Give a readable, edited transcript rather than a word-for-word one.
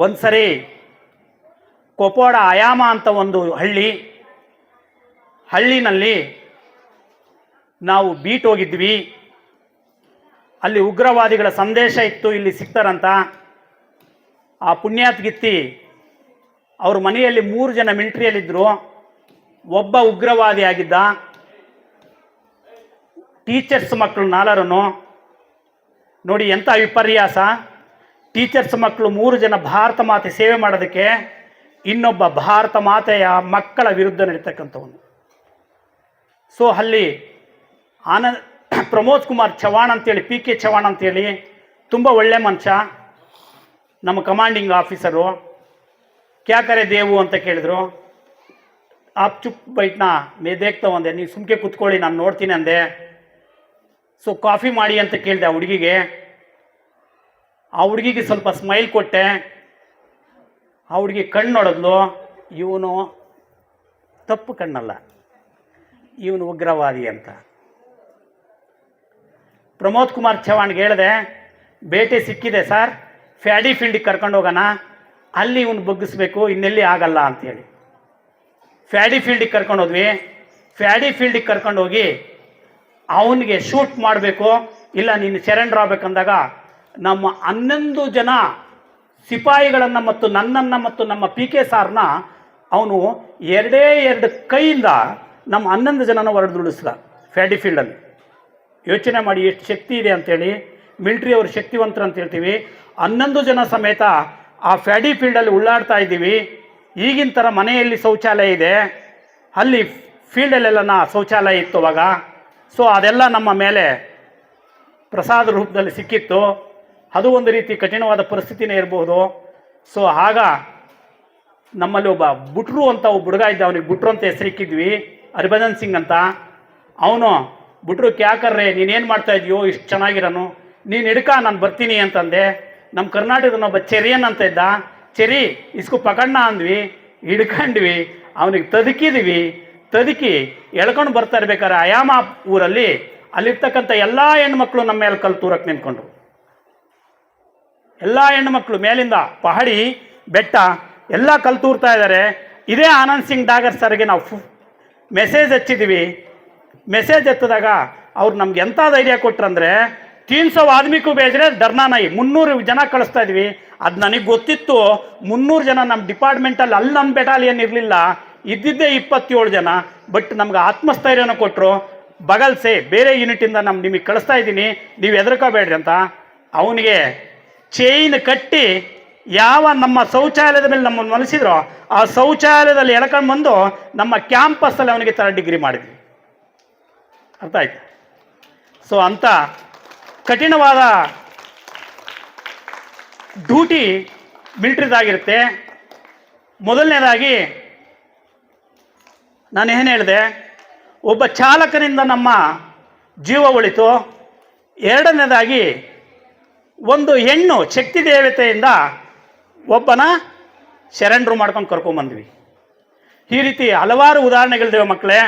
ಒಂದು ಸರಿ ಕೊಪ್ಪೋಡ ಆಯಾಮ ಅಂತ ಒಂದು ಹಳ್ಳಿನಲ್ಲಿ ನಾವು ಬೀಟ್ ಹೋಗಿದ್ವಿ. ಅಲ್ಲಿ ಉಗ್ರವಾದಿಗಳ ಸಂದೇಶ ಇತ್ತು, ಇಲ್ಲಿ ಸಿಗ್ತಾರಂತ. ಆ ಪುಣ್ಯಾತ್ಗಿತ್ತಿ ಅವ್ರ ಮನೆಯಲ್ಲಿ 3 ಜನ ಮಿಲಿಟ್ರಿಯಲ್ಲಿದ್ದರು. ಒಬ್ಬ ಉಗ್ರವಾದಿ ಆಗಿದ್ದ. ಟೀಚರ್ಸ್ ಮಕ್ಕಳು 4 ನೋಡಿ ಎಂಥ ವಿಪರ್ಯಾಸ. ಟೀಚರ್ಸ್ ಮಕ್ಕಳು 3 ಜನ ಭಾರತ ಮಾತೆ ಸೇವೆ ಮಾಡೋದಕ್ಕೆ, ಇನ್ನೊಬ್ಬ ಭಾರತ ಮಾತೆಯ ಮಕ್ಕಳ ವಿರುದ್ಧ ನಡೀತಕ್ಕಂಥವನು. ಸೊ ಅಲ್ಲಿ ಪ್ರಮೋದ್ ಕುಮಾರ್ ಚವಾಣ್ ಅಂತೇಳಿ, PK ಚವಾಣ್ ಅಂತೇಳಿ, ತುಂಬ ಒಳ್ಳೆ ಮನುಷ್ಯ, ನಮ್ಮ ಕಮಾಂಡಿಂಗ್ ಆಫೀಸರು. ಕ್ಯಾ ಕರೆ ದೇವು ಅಂತ ಕೇಳಿದ್ರು. ಆಪ್ ಚುಪ್ ಬೈಟ್ನಾ ಮೇ ದೇಖ್ತಾ ಅಂದೆ, ನೀವು ಸುಮ್ಕೆ ಕೂತ್ಕೊಳ್ಳಿ ನಾನು ನೋಡ್ತೀನಿ ಅಂದೆ. ಸೊ ಕಾಫಿ ಮಾಡಿ ಅಂತ ಕೇಳಿದೆ ಆ ಹುಡುಗಿಗೆ. ಆ ಹುಡುಗಿಗೆ ಸ್ವಲ್ಪ ಸ್ಮೈಲ್ ಕೊಟ್ಟೆ. ಆ ಹುಡುಗಿ ಕಣ್ಣು ನೋಡಿದ್ಲು. ಇವನು ತಪ್ಪು ಕಣ್ಣಲ್ಲ, ಇವನು ಉಗ್ರವಾದಿ ಅಂತ. ಪ್ರಮೋದ್ ಕುಮಾರ್ ಚವಾಣ್ಗೆ ಹೇಳಿದೆ, ಬೇಟೆ ಸಿಕ್ಕಿದೆ ಸರ್, ಫ್ಯಾಡಿ ಫೀಲ್ಡಿಗೆ ಕರ್ಕೊಂಡು ಹೋಗೋಣ, ಅಲ್ಲಿ ಇವನು ಬಗ್ಗಿಸ್ಬೇಕು, ಇನ್ನೆಲ್ಲಿ ಆಗಲ್ಲ ಅಂಥೇಳಿ ಫ್ಯಾಡಿ ಫೀಲ್ಡಿಗೆ ಕರ್ಕೊಂಡು ಹೋದ್ವಿ. ಫ್ಯಾಡಿ ಫೀಲ್ಡಿಗೆ ಕರ್ಕೊಂಡು ಹೋಗಿ ಅವನಿಗೆ ಶೂಟ್ ಮಾಡಬೇಕು, ಇಲ್ಲ ನೀನು ಸರೆಂಡರ್ ಆಗಬೇಕಂದಾಗ ನಮ್ಮ 11 ಜನ ಸಿಪಾಯಿಗಳನ್ನು ಮತ್ತು ನನ್ನನ್ನು ಮತ್ತು ನಮ್ಮ PK ಸಾರ್ನ ಅವನು 2 ಕೈಯಿಂದ ನಮ್ಮ 11 ಜನನ ಹೊರದುಡಿಸ್ದ ಫ್ಯಾಡಿ ಫೀಲ್ಡಲ್ಲಿ. ಯೋಚನೆ ಮಾಡಿ ಎಷ್ಟು ಶಕ್ತಿ ಇದೆ ಅಂಥೇಳಿ. ಮಿಲಿಟ್ರಿ ಅವರು ಶಕ್ತಿವಂತರು ಅಂತ ಹೇಳ್ತೀವಿ. 11 ಜನ ಸಮೇತ ಆ ಫ್ಯಾಡಿ ಫೀಲ್ಡಲ್ಲಿ ಉಳ್ಳಾಡ್ತಾ ಇದ್ದೀವಿ. ಈಗಿನ ಥರ ಮನೆಯಲ್ಲಿ ಶೌಚಾಲಯ ಇದೆ, ಅಲ್ಲಿ ಫೀಲ್ಡಲ್ಲೆಲ್ಲ ಶೌಚಾಲಯ ಇತ್ತು ಅವಾಗ. ಸೊ ಅದೆಲ್ಲ ನಮ್ಮ ಮೇಲೆ ಪ್ರಸಾದ ರೂಪದಲ್ಲಿ ಸಿಕ್ಕಿತ್ತು. ಅದು ಒಂದು ರೀತಿ ಕಠಿಣವಾದ ಪರಿಸ್ಥಿತಿನೇ ಇರಬಹುದು. ಸೊ ಆಗ ನಮ್ಮಲ್ಲಿ ಒಬ್ಬ ಬುಟ್ರು ಅಂತ ಒಬ್ಬ ಹುಡುಗ ಇದ್ದ, ಅವನಿಗೆ ಬುಟ್ರು ಅಂತ ಹೆಸರಿಕ್ಕಿದ್ವಿ, ಹರಿಭಜನ್ ಸಿಂಗ್ ಅಂತ. ಅವನು ಬುಟ್ರು ಕ್ಯಾಕರ್ರೆ ನೀನೇನು ಮಾಡ್ತಾ ಇದೆಯೋ ಇಷ್ಟು ಚೆನ್ನಾಗಿರೋನು, ನೀನು ಹಿಡ್ಕ ನಾನು ಬರ್ತೀನಿ ಅಂತಂದೆ. ನಮ್ಮ ಕರ್ನಾಟಕದನ್ನೊಬ್ಬ ಚೆರಿಯನ್ ಅಂತ ಇದ್ದ, ಚೆರಿ ಇಸ್ಕು ಪಕಡ್ನ ಅಂದ್ವಿ, ಹಿಡ್ಕೊಂಡ್ವಿ, ಅವನಿಗೆ ತದುಕಿ ಎಳ್ಕೊಂಡು ಬರ್ತಾ ಇರ್ಬೇಕಾದ್ರೆ ಆಯಾಮ ಊರಲ್ಲಿ ಅಲ್ಲಿರ್ತಕ್ಕಂಥ ಎಲ್ಲ ಹೆಣ್ಮಕ್ಳು ನಮ್ಮ ಮೇಲೆ ಕಲ್ಲು ತೂರಕ್ಕೆ ನಿಂತ್ಕೊಂಡ್ರು. ಎಲ್ಲ ಹೆಣ್ಮಕ್ಳು ಮೇಲಿಂದ ಪಹಡಿ ಬೆಟ್ಟ ಎಲ್ಲ ಕಲ್ಲು ತೂರ್ತಾ ಇದ್ದಾರೆ. ಇದೇ ಆನಂದ್ ಸಿಂಗ್ ಡಾಗರ್ ಸರ್ಗೆ ನಾವು ಮೆಸೇಜ್ ಹಚ್ಚಿದ್ವಿ. ಮೆಸೇಜ್ ಎತ್ತಿದಾಗ ಅವ್ರು ನಮ್ಗೆ ಎಂಥ ಧೈರ್ಯ ಕೊಟ್ರಂದರೆ, 300 ಆದ್ಮಿಗೂ ಬೇಜರೆ ಡರ್ನಾ ನೈ, 300 ಜನ ಕಳಿಸ್ತಾ ಇದ್ವಿ. ಅದು ನನಗೆ ಗೊತ್ತಿತ್ತು 300 ಜನ ನಮ್ಮ ಡಿಪಾರ್ಟ್ಮೆಂಟಲ್ಲಿ, ಅಲ್ಲಿ ನಮ್ಮ ಬೆಟಾಲಿಯನ್ ಇರಲಿಲ್ಲ, ಇದ್ದಿದ್ದೇ 27 ಜನ. ಬಟ್ ನಮ್ಗೆ ಆತ್ಮಸ್ಥೈರ್ಯನ ಕೊಟ್ಟರು, ಬಗಲ್ಸೆ ಬೇರೆ ಯೂನಿಟಿಂದ ನಿಮಗೆ ಕಳಿಸ್ತಾ ಇದ್ದೀನಿ, ನೀವು ಹೆದರ್ಕೋಬೇಡ್ರಿ ಅಂತ. ಅವನಿಗೆ ಚೈನ್ ಕಟ್ಟಿ ಯಾವ ನಮ್ಮ ಶೌಚಾಲಯದ ಮೇಲೆ ನಮ್ಮನ್ನು ಮಲಸಿದ್ರೋ ಆ ಶೌಚಾಲಯದಲ್ಲಿ ಎಳ್ಕೊಂಡು ಬಂದು ನಮ್ಮ ಕ್ಯಾಂಪಸ್ಸಲ್ಲಿ ಅವನಿಗೆ 3rd ಡಿಗ್ರಿ ಮಾಡಿದ್ವಿ. ಅರ್ಥ ಆಯ್ತು? ಸೊ ಅಂಥ ಕಠಿಣವಾದ ಡ್ಯೂಟಿ ಮಿಲಿಟ್ರಿದಾಗಿರುತ್ತೆ. ಮೊದಲನೇದಾಗಿ ನಾನೇನು ಹೇಳಿದೆ, ಒಬ್ಬ ಚಾಲಕನಿಂದ ನಮ್ಮ ಜೀವ ಉಳಿತು. ಎರಡನೇದಾಗಿ ಒಂದು ಹೆಣ್ಣು ಶಕ್ತಿ ದೇವತೆಯಿಂದ ಒಬ್ಬನ ಸರೆಂಡ್ರು ಮಾಡ್ಕೊಂಡು ಕರ್ಕೊಂಬಂದ್ವಿ. ಈ ರೀತಿ ಹಲವಾರು ಉದಾಹರಣೆಗಳಿದ್ದೇವೆ ಮಕ್ಕಳೇ.